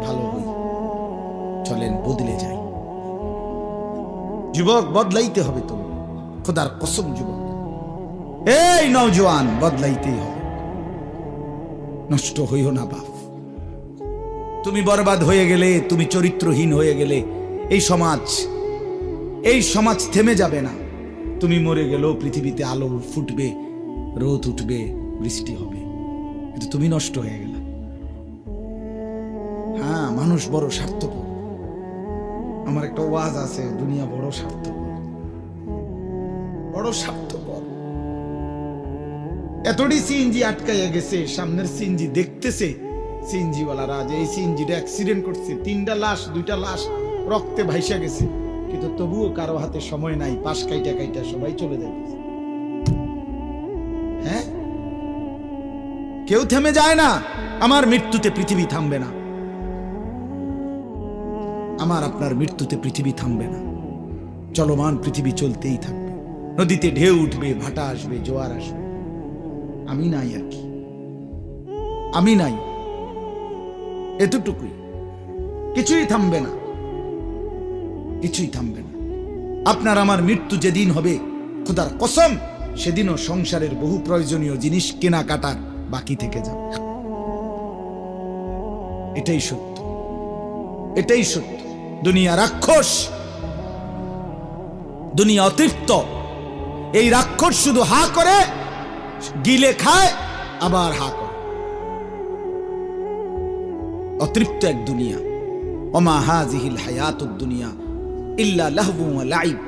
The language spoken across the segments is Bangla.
ভালো হই, চলেন বদলে যাই। যুবক, বদলাইতে হবে তুমি, খোদার কসম যুবক, এই নওজোয়ান, বদলাইতেই হবে। নষ্ট হইও না বাপ। তুমি বরবাদ হয়ে গেলে, তুমি চরিত্রহীন হয়ে গেলে, এই সমাজ থেমে যাবে না। তুমি মরে গেলেও পৃথিবীতে আলো ফুটবে, রোদ উঠবে, বৃষ্টি হবে, কিন্তু তুমি নষ্ট হয়ে গেলে। হ্যাঁ, মানুষ বড় স্বার্থপর। আমার একটা ওয়াজ আছে, দুনিয়া বড় স্বার্থপর, বড় স্বার্থপর। এতটি সিএনজি আটকাইয়া গেছে, সামনের সিএনজি দেখতেছে সিএনজি ওয়ালারা যে এই সিএনজিটা অ্যাক্সিডেন্ট করছে, 3টা লাশ, 2টা লাশ রক্তে ভাইসা গেছে, কিন্তু তবুও কারো হাতে সময় নাই, পাশ কাইটা কাইটা সবাই চলে যাইতেছে। হ্যাঁ, কেউ থেমে যায় না। আমার মৃত্যুতে পৃথিবী থামবে না, আমার আপনার মৃত্যুতে পৃথিবী থামবে না। চলমান পৃথিবী চলতেই থাকবে। নদীতে ঢেউ উঠবে, ভাটা আসবে, জোয়ার আসবে, আমি নাই আর কি, আমি নাই, এতটুকুই। কিছুই থামবে না, কিছুই থামবে না। আপনার আমার মৃত্যু যেদিন হবে, খোদার কসম, সেদিনও সংসারের বহু প্রয়োজনীয় জিনিস কেনাকাটার বাকি থেকে যাবে। এটাই সত্য, এটাই সত্য। দুনিয়া রাক্ষস, দুনিয়া অতৃপ্ত। এই রাক্ষস শুধু হা করে, গিলে খায়, আবার হা করে। অতৃপ্ত এক দুনিয়া। ওমা হাযিহিল হায়াতুদ দুনিয়া ইল্লা লাহবু ওয়া লাইব।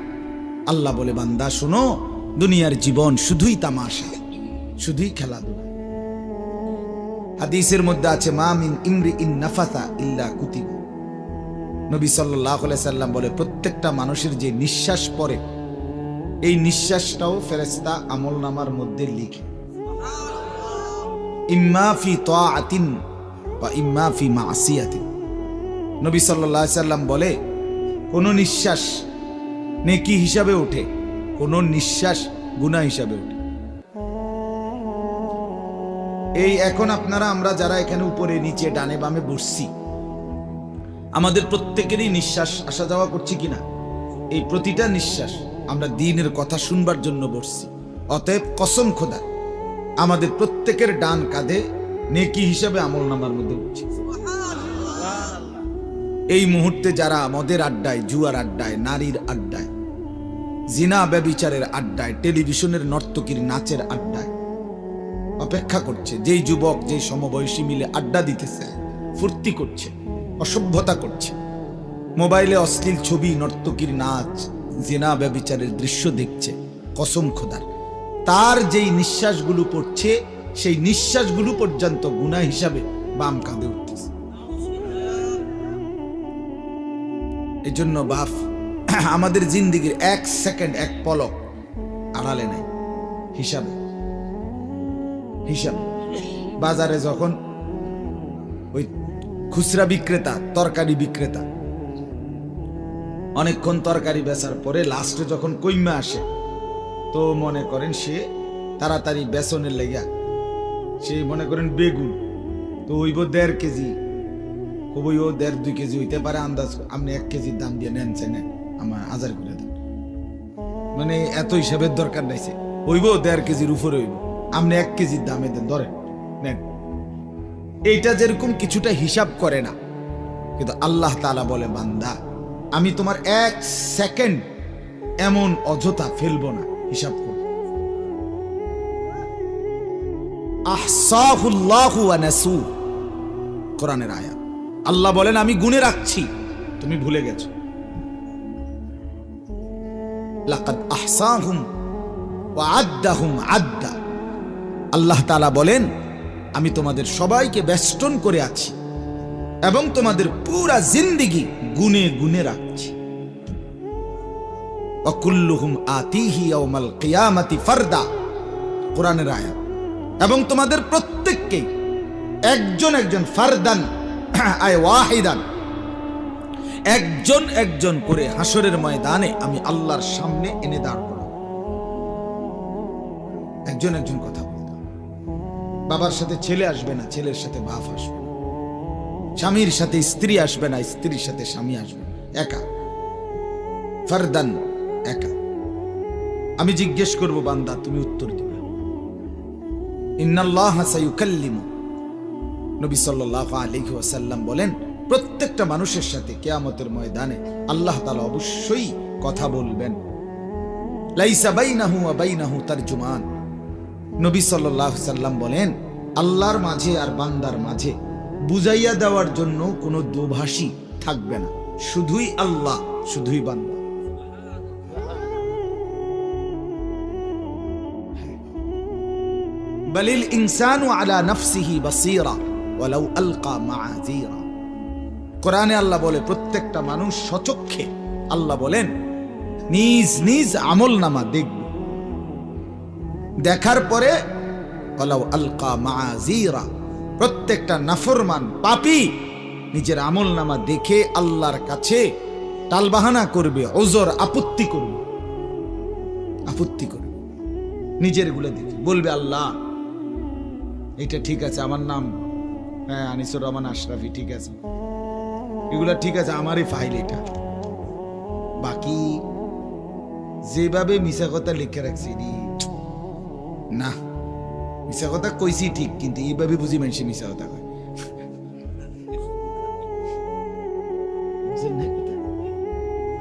আল্লাহ বলে, বান্দা শোনো, দুনিয়ার জীবন শুধুই তামাশা, শুধুই খেলাধুলা। হাদিসের মধ্যে আছে, মা মিন ইমরিইন নাফাসা ইল্লা কুতিব। নবী সাল্লাল্লাহু আলাইহি সাল্লাম বলে, প্রত্যেকটা মানুষের যে নিঃশ্বাস পড়ে, এই নিঃশ্বাসটাও ফেরেশতা আমলনামার মধ্যে লিখে। ইম্মা ফি তাআতিন ওয়া ইম্মা ফি মাসিয়াতিন। নবী সাল্লাল্লাহু আলাইহি সাল্লাম বলে, কোন নিঃশ্বাস নেকি হিসাবে ওঠে, কোন নিঃশ্বাস গুনাহ হিসাবে ওঠে। এই এখন আমরা যারা এখানে উপরে নিচে ডানে বামে বসছি, আমাদের প্রত্যেকেরই নিঃশ্বাস আসা যাওয়া করছি কিনা? এই প্রতিটা নিঃশ্বাস আমরা দ্বীনের কথা শুনবার জন্য বসছি। অতএব কসম খোদা, আমাদের প্রত্যেকের ডান কাঁধে নেকি হিসাবে আমলনামার মধ্যে উঠছে। এই মুহূর্তে যারা মদের আড্ডায়, জুয়ার আড্ডায়, নারীর আড্ডায়, জিনা ব্যভিচারের আড্ডায়, টেলিভিশনের নর্তকীর নাচের আড্ডায় অপেক্ষা করছে, যেই যুবক যেই সমবয়সী মিলে আড্ডা দিতেছে, ফুর্তি করছে, অসভ্যতা করছে, মোবাইলে অশ্লীল ছবি, নর্তকীর নাচ, জিনা ব্যভিচারের দৃশ্য দেখছে, কসম খোদার, তার যেই নিঃশ্বাসগুলো পড়ছে, সেই নিঃশ্বাসগুলো পর্যন্ত গুনাহ হিসাবে বাম কাঁধে উঠতেছে। এই জন্য বাপ, আমাদের জিন্দিগির 1 সেকেন্ড, 1 পলক আড়ালে নাই, হিসাবে। বাজারে যখন ওই খুচরা বিক্রেতা, তরকারি বিক্রেতা অনেকক্ষণ তরকারি বেচার পরে লাস্টে যখন কইমা আসে, তো মনে করেন সে তাড়াতাড়ি বেসনের লেগা, সে মনে করেন বেগুন তো হইব 1.5 কেজি, কবই ও 1.5-2 কেজি হইতে পারে, আন্দাজ আপনি 1 কেজির দাম দিয়ে নেন, আমার 1000 করে দেন, মানে এত হিসাবের দরকার নাইছে, হইব 1.5 কেজির উপরে হইব, আপনি 1 কেজির দামে দেন, ধরেন নেন। এইটা যেরকম কিছুটা হিসাব করে না, কিন্তু আল্লাহ তাআলা বলে, বান্দা আমি তোমার 1 সেকেন্ড এমন অযথা ফেলবো না, হিসাব করো। আহসাহুল্লাহু ওয়া নাসু, কোরআনের আয়াত। আল্লাহ বলেন, আমি গুনে রাখছি, তুমি ভুলে গেছো। লাকাদ আহসাহুম ওয়া আদ্দাহুম আদ্দা। আল্লাহ তাআলা বলেন, আমি তোমাদের সবাইকে বেষ্টন করে আছি এবং তোমাদের পুরা জিন্দেগি গুনে গুনে রাখছি। ওয়া কুল্লুহুম আতিহি ইয়াউমাল কিয়ামাতি ফারদা, কোরআনের আয়াত। এবং তোমাদের প্রত্যেককে একজন একজন, ফারদান আয় ওয়াহিদান, একজন একজন করে হাসরের ময়দানে আমি আল্লাহর সামনে এনে দাঁড় করাবো। একজন একজন কথা বলতে, বাবার সাথে ছেলে আসবে না, ছেলের সাথে বাপ আসবে না, স্বামীর সাথে স্ত্রী আসবে না, স্ত্রীর সাথে স্বামী আসবে, একা, ফারদান, একা। আমি জিজ্ঞেস করব বান্দা, তুমি উত্তর দিবে। ইন্নাল্লাহা সায়ুকাল্লিমু, নবী সাল্লাল্লাহু আলাইহি ওয়াসাল্লাম বলেন, প্রত্যেকটা মানুষের সাথে কিয়ামতের ময়দানে আল্লাহ তাআলা অবশ্যই কথা বলবেন। লাইসা বাইনাহু ওয়া বাইনাহু তারজুমান, নবী সাল্লাল্লাহু আলাইহি ওয়াসাল্লাম বলেন, আল্লাহর মাঝে আর বান্দার মাঝে বুঝাইয়া দেওয়ার জন্য কোনো দোভাষী থাকবে না, শুধুই আল্লাহ, শুধুই বান্দা। বালিল ইনসানু আলা নাফসিহি বাসীরা ওয়ালাউ আলকা মাআযীরা। কোরআনে আল্লাহ বলে, প্রত্যেকটা মানুষ সচক্ষে, আল্লাহ বলেন, নিজ নিজ আমলনামা দেখবে, দেখার পরে ওয়ালাউ আলকা মাআযীরা, প্রত্যেকটা নাফরমান পাপী নিজের আমলনামা দেখে আল্লাহর কাছে টালবাহানা করবে, ওজর আপত্তি করবে, আপত্তি করবে, নিজের গুলো দেখে বলবে, আল্লাহ এটা ঠিক আছে, আমার নাম হ্যাঁ আনিসুর রহমান আশরাফি, ঠিক আছে, এগুলা ঠিক আছে, আমারই ফাইল এটা, বাকি যেভাবে মিশা কথা লিখে রাখছি না, মিশা কথা কইছি ঠিক, কিন্তু এইভাবে বুঝি মানুষ মিশা কথা কয়।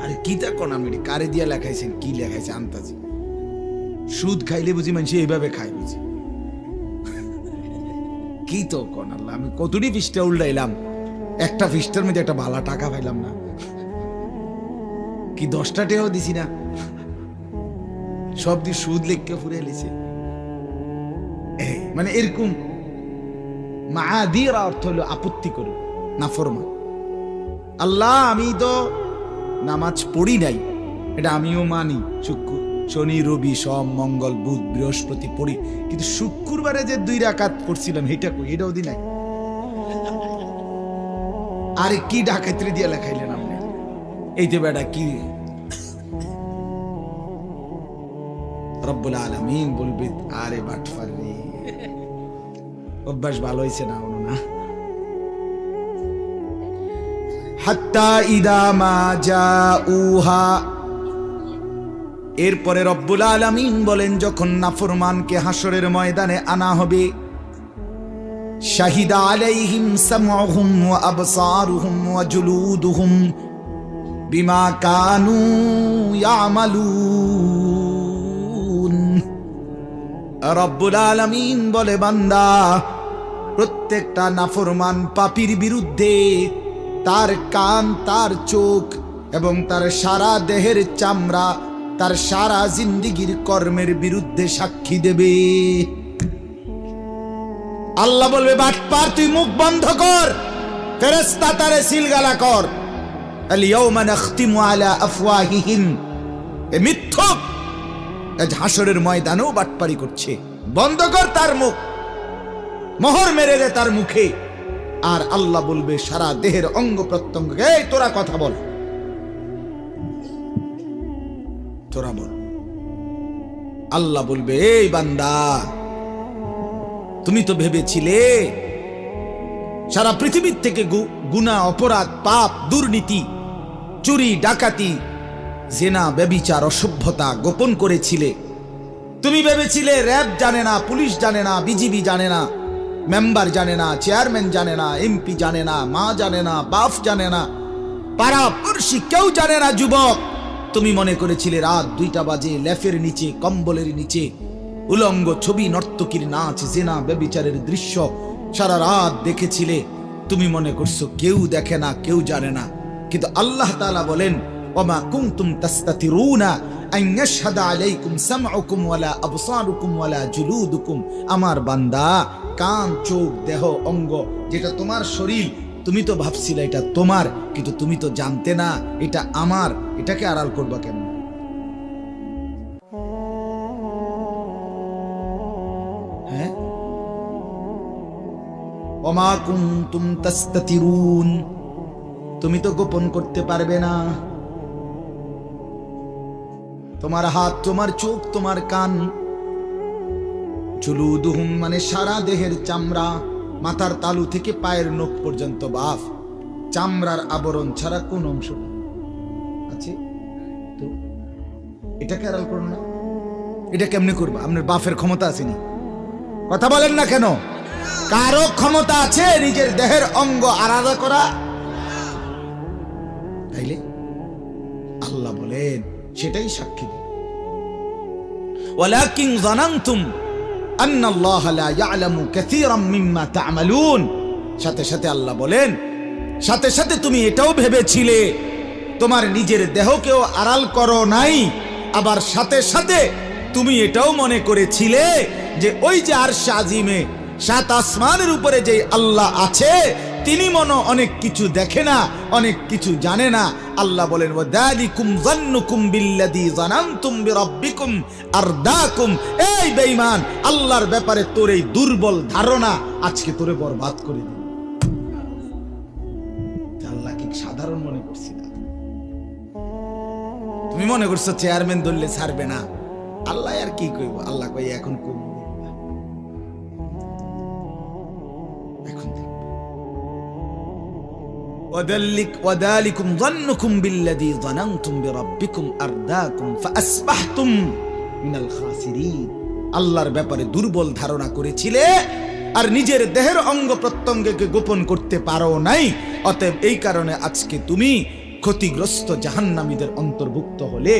আরে কি তা কোন, আমি কারে দিয়া লেখাইছেন, কি লেখাইছে আন্তাজি, সুদ খাইলে বুঝি মানুষ এইভাবে খায়, বুঝি কি তো কোন আল্লাহ, আমি কতটি পৃষ্ঠা উল্টাইলাম, একটা পৃষ্ঠার মধ্যে একটা ভালো টাকা পাইলাম না, কি 10টা টাকাও দিছি না, সব দিয়ে সুদ লেখকে ফুরে এলিছে। মানে এরকম মাআযীরা অর্থ হলো আপত্তি করবে, নাফরমান। আল্লাহ আমি তো নামাজ পড়ি নাই, এটা আমিও মানি, শুক্র শনি রবি সোম মঙ্গল বুধ বৃহস্পতি পড়ি, কিন্তু শুক্রবারে যে 2 রাকাত পড়ছিলাম এটা কই, এটাও দি নাই। আরে কি ডাকাতি দিয়ে লেখাইলেন আপনি, এইতে বেটা কি, রব্বুল আলামিন বলবে, আরে বাটফার রে, অভ্যাস ভালো হয়েছে না না। হাত্তা ইদা মা জাউহা, এরপরে রব্বুল আলামিন বলেন, যখন নাফরমানকে হাসরের ময়দানে আনা হবে, শাহিদা আলাইহিম সামউহুম ওয়া আবসারুহুম ওয়া জুলুদুহুম বিমা কানু ইয়ামালুন। রব্বুল আলামিন বলে, বান্দা, প্রত্যেকটা নাফরমান পাপীর বিরুদ্ধে তার কান, তার চোখ এবং তার সারা দেহের চামড়া, তার সারা জিন্দেগীর কর্মের বিরুদ্ধে সাক্ষী দেবে। আল্লাহ বলবে, বাটপার তুই মুখ বন্ধ কর, ফেরেশতা তারে সিলগালা কর। আল ইয়াউমা নাখতিমু আলা আফওয়াহিহিম, এ মিথ্যক, আজ হাসরের ময়দানেও বাটপারি করছে, বন্ধ কর তার মুখ, মোহর মেরে দে তার মুখে। আর আল্লাহ বলবে সারা দেহের অঙ্গ প্রত্যঙ্গ, এই তোরা কথা বল, তোরা বল। আল্লাহ বলবে, এই বান্দা, তুমি তো ভেবেছিলে সারা পৃথিবীর থেকে গুনাহ, অপরাধ, পাপ, দুর্নীতি, চুরি, ডাকাতি, জেনা, ব্যভিচার, অসভ্যতা গোপন করেছিলে। তুমি ভেবেছিলে র‍্যাব জানে না, পুলিশ জানে না, বিজিবি জানে না, মেম্বার জানে না, চেয়ারম্যান জানে না, এমপি জানে না, মা জানে না, বাপ জানে না, পাড়া পড়শি কেউ জানে না। যুবক, তুমি মনে করেছিলে রাত 2টা বাজে লেফের নিচে, কম্বলের নিচে উলঙ্গ ছবি, নর্তকীর নাচ, জেনা, ব্যভিচারের দৃশ্য সারা রাত দেখেছিলে। তুমি মনে করছো কেউ দেখে না, কেউ জানে না, কিন্তু আল্লাহ তাআলা বলেন, ওমা কুনতুম তাস্তাতিরুনা আন ইয়াশহাদা আলাইকুম সামউকুম ওয়ালা আবসারুকুম ওয়ালা জুলুদুকুম। আমার বান্দা, কান, চোখ, দেহ, অঙ্গ, যেটা তোমার শরীর, তুমি তো ভাবছিলে এটা তোমার, কিন্তু তুমি তো জানতে না এটা আমার, এটাকে আড়াল করবা কেন? হ্যাঁ, ওমা কুনতুম তাস্তাতিরুন, তুমি তো গোপন করতে পারবে না। তোমার হাত, তোমার চোখ, তোমার কান, জুলুদুহুম মানে সারা দেহের চামড়া, মাথার তালু থেকে পায়ের নখ পর্যন্ত বাফ, চামড়ার আবরণ ছাড়া কোন অংশটা আছে? তো এটাকে আড়াল করো না, এটা কেমনে করবা? আপনার বাফের ক্ষমতা আসেনি? কথা বলেন না কেন? কারো ক্ষমতা আছে নিজের দেহের অঙ্গ আলাদা করা? তাইলে আল্লাহ বলেন সেটাই সাক্ষী দিন। ওয়ালাকিন যানানতুম আন্নাল্লাহা লা ইয়ালামু কাসীরাম মিম্মা তা'মালুন। সাথে সাথে আল্লাহ বলেন, সাথে সাথে তুমি এটাও ভেবেছিলে, তোমার নিজের দেহকেও আড়াল করো নাই, আবার সাথে সাথে তুমি এটাও মনে করেছিলে যে ওই যে আরশ আজিমে সাত আসমানের উপরে যে আল্লাহ আছে তিনি মনে অনেক কিছু দেখে না, অনেক কিছু জানে না। আল্লাহ বলেন ওয়াদালিকুম যান্নুকুম বিল্লাযী যানানতুম বিরাব্বিকুম আরদাকুম। এই বেঈমান, আল্লাহর ব্যাপারে তোর এই দুর্বল ধারণা আজকে তোরে বরবাদ করে দিল। আল্লাহ কি সাধারণ মনে করছি না? তুমি মনে করছো চেয়ারম্যান ধরলে ছাড়বে না? আল্লাহ আর কি কইব? আল্লাহ কই এখন কম وذلكم ظنكم بالذي ظننتم بربكم أرداكم فأصبحتم من الخاسرين। আল্লাহর ব্যাপারে দুর্বল ধারণা করেছিলে আর নিজের দেহের অঙ্গ প্রত্যঙ্গকে গোপন করতে পারো নাই, অতএব এই কারণে আজকে তুমি ক্ষতিগ্রস্ত জাহান্নামীদের অন্তর্ভুক্ত হলে।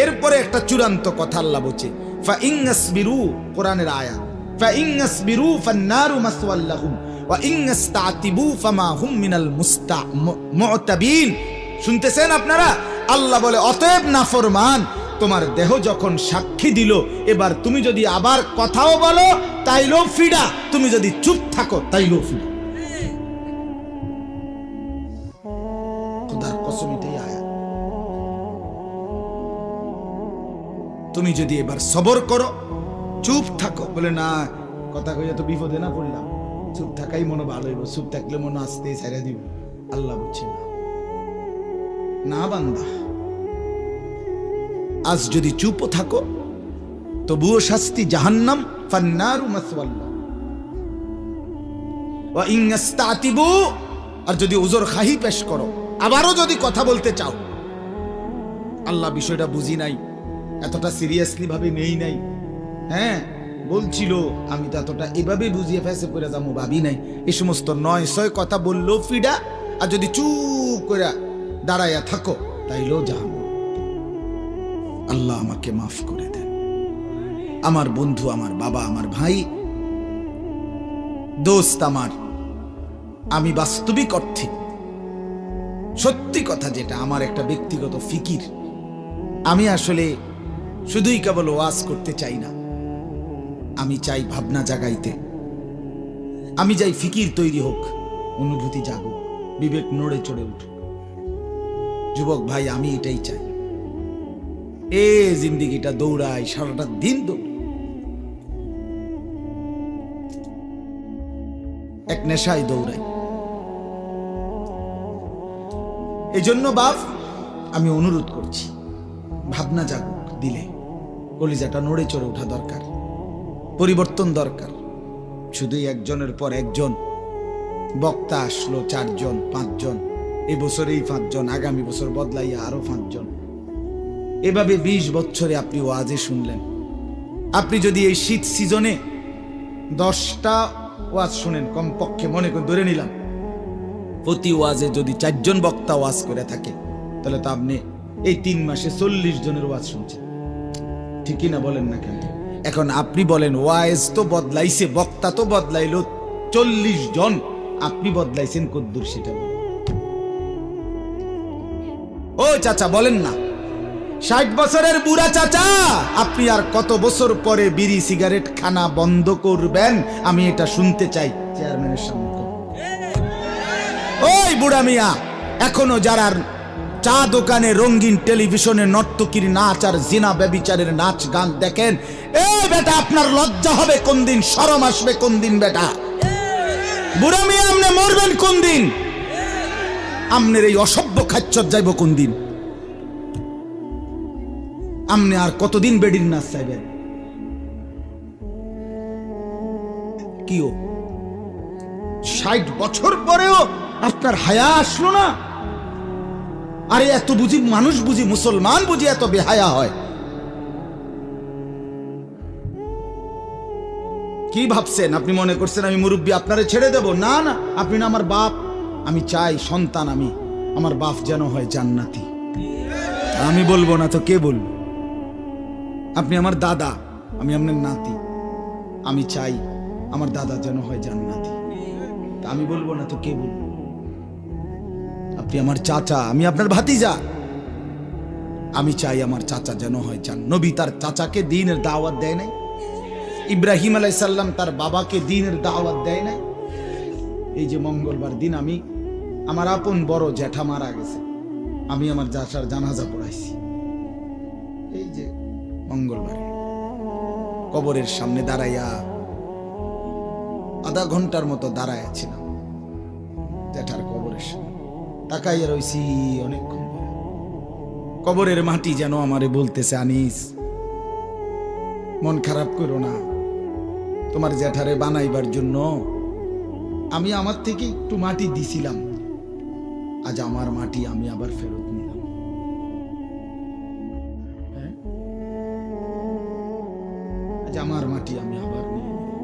এরপরে একটা চূড়ান্ত কথা আল্লাহ বলছে ফাইন্নাসবিরু, কোরআনের আয়াত, ফাইন্নাসবিরু ফান্নারু মাসওয়াল লাহুম ওয়া ইন্নাস্তাতিবু ফামা হুম মিনাল মুতাবিন। শুনতেছেন আপনারা? আল্লাহ বলে অতএব নাফরমান, তোমার দেহ যখন সাক্ষী দিল, এবার তুমি যদি আবার কথাও বলো তাইলেও ফিডা, তুমি যদি চুপ থাকো তাইলেও ফিডা। খোদার কসম এটাই আয়াত। তুমি যদি এবার সবর করো, চুপ থাকো, বলে না কথা কইয়া তো বিপদে না পড়লাম, চুপ থাকাই মনে ভালো হইব, চুপ থাকলে মনে আসতে ছেড়ে দিব। আল্লাহ বলছে না, না বান্দা, আজ যদি চুপও থাকো তবুও শাস্তি জাহান্নাম, ফান্নারু মাসওয়াল্লাহ ওয়া ইন্নাস্তাতিবু। আর যদি উযর খাহি পেশ করো, আবারও যদি কথা বলতে চাও, আল্লাহ বিষয়টা বুঝি নাই, এতটা সিরিয়াসলি ভাবে নেই নাই। হ্যাঁ বলছিল, আমি তো এতটা এভাবে বুঝিয়ে ফেসে করে যাবো ভাবি নাই। এই সমস্ত নয় ছয় কথা বললো ফিডা, আর যদি চুপ করে দাঁড়াইয়া থাকো তাইলেও জাহান্নাম। আল্লাহ আমাকে মাফ করে দেন। আমার বন্ধু, আমার বাবা, আমার ভাই, দোস্ত আমার, আমি বাস্তবিক অর্থে সত্যি কথা যেটা আমার একটা ব্যক্তিগত ফিকির, আমি আসলে শুধুই কেবল ওয়াজ করতে চাই না, আমি চাই ভাবনা জাগাইতে। আমি চাই ফিকির তৈরি হোক, অনুভূতি জাগুক, বিবেক নড়ে চড়ে উঠুক। যুবক ভাই, আমি এটাই চাই। এ জিন্দিগিটা দৌড়াই, সারাটা দিন দৌড়, এক নেশায় দৌড়াই। এই জন্য বাপ আমি অনুরোধ করছি, ভাবনা জাগুক দিলে, কলিজাটা নড়ে চড়ে ওঠা দরকার, পরিবর্তন দরকার। শুধুই একজনের পর একজন বক্তা আসলো, 4 জন 5 জন, এবছরেই 5 জন, আগামী বছর বদলাইয়া আরো 5 জন, এভাবে 20 বছরে আপনি ওয়াজে শুনলেন। আপনি যদি এই শীত সিজনে 10টা ওয়াজ শুনেন, কমপক্ষে মনে করে ধরে নিলাম প্রতি ওয়াজে যদি 4 জন বক্তা ওয়াজ করে থাকে, তাহলে তো আপনি এই 3 মাসে 40 জনের ওয়াজ শুনছেন। ঠিকই না? বলেন না কেন? এখন আপনি বলেন, ওয়াজ তো বদলাইছে, বক্তা তো বদলাইলো 40 জন, আপনি বদলাইছেন কদ্দুর সেটা বলেন। ও চাচা বলেন না, 60 বছরের বুড়া চাচা, আপনি আর কত বছর পরে বিড়ি সিগারেট খানা বন্ধ করবেন? আমি এটা শুনতে চাই চেয়ারম্যানের সামনে। ওই বুড়া মিয়া, এখনো যারা চা দোকানে, রঙিন টেলিভিশনে নর্তকীর নাচ আর জিনা ব্যভিচারের নাচ গান দেখেন, এই বেটা আপনার লজ্জা হবে কোন দিন? শরম আসবে কোন দিন? বেটা বুড়া মিয়া, আপনি মরবেন কোন দিন? আপনার এই অসভ্য খাচ্ছ যাইব কোন দিন? আপনি আর কতদিন বেডির নাচ চাইবেন? কিও 60 বছর পরেও আপনার হায়া আসলো না? আরে এত বুঝি মানুষ, বুঝি মুসলমান, বুঝি এত বেহায়া হয়? কি ভাবছেন? আপনি মনে করছেন আমি মুরব্বী আপনারে ছেড়ে দেব? না না, আপনি না আমার বাপ। আমি চাই সন্তান, আমি আমার বাপ যেন হয় জান্নাতি। আমি বলবো না তো কে বলবো? আপনি আমার দাদা, আমি আপনার নাতি। আমি চাই আমার দাদা যেন হয় জান্নাতি। তা আমি বলবো না তো কে বলবো? আপনি আমার চাচা, আমি আপনার ভাতিজা। আমি চাই আমার চাচা যেন হয় জান্নাতি। নবী তার চাচাকে দ্বীনের দাওয়াত দেয় নাই? ইব্রাহিম আলাইহিস সালাম তার বাবাকে দ্বীনের দাওয়াত দেয় নাই? এই যে মঙ্গলবার দিন আমি আমার আপন বড় জ্যাঠা মারা গেছে, আমি আমার জ্যাঠার জানাজা পড়াইছি। এই যে মঙ্গলবারে কবরের সামনে দাঁড়াইয়া আধা ঘন্টার মতো দাঁড়াইয়া ছিলাম জ্যাঠার কবরের সামনে, তাকাইয়া রইছি অনেকক্ষণ। কবরের মাটি যেন আমারে বলতেছে, আনিস মন খারাপ করো না, তোমার জ্যাঠারে বানাইবার জন্য আমি আমার থেকে একটু মাটি দিছিলাম, আজ আমার মাটি আমি আবার ফেরত নিলাম। আজ আমার মাটি আমি আবার নিয়ে নিলাম।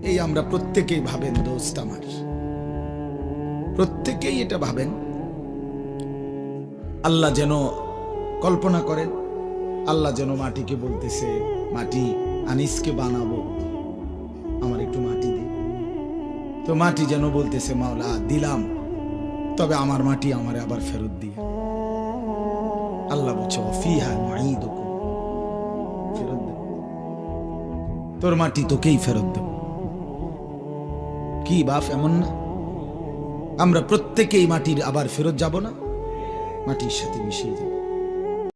এই আমরা প্রত্যেকেই ভাবেন, দোস্ত আমার, প্রত্যেকেই এটা ভাবেন। আল্লাহ যেন কল্পনা করেন, আল্লাহ যেন মাটিকে বলতেছে, মাটি আনিসকে বানাবো, আমার একটু মাটি দে। তো মাটি যেন বলতেছে, মাওলা দিলাম, তবে আমার মাটি আমার আবার ফেরত দিয়ে। আল্লাহ বলছে, ফিহা নুঈদুকুম, ফেরত দে, তোর মাটি তোকেই ফেরত দেব। কি বাপ এমন না? আমরা প্রত্যেকেই মাটির আবার ফেরত যাব না, মাটির সাথে মিশিয়ে যাব।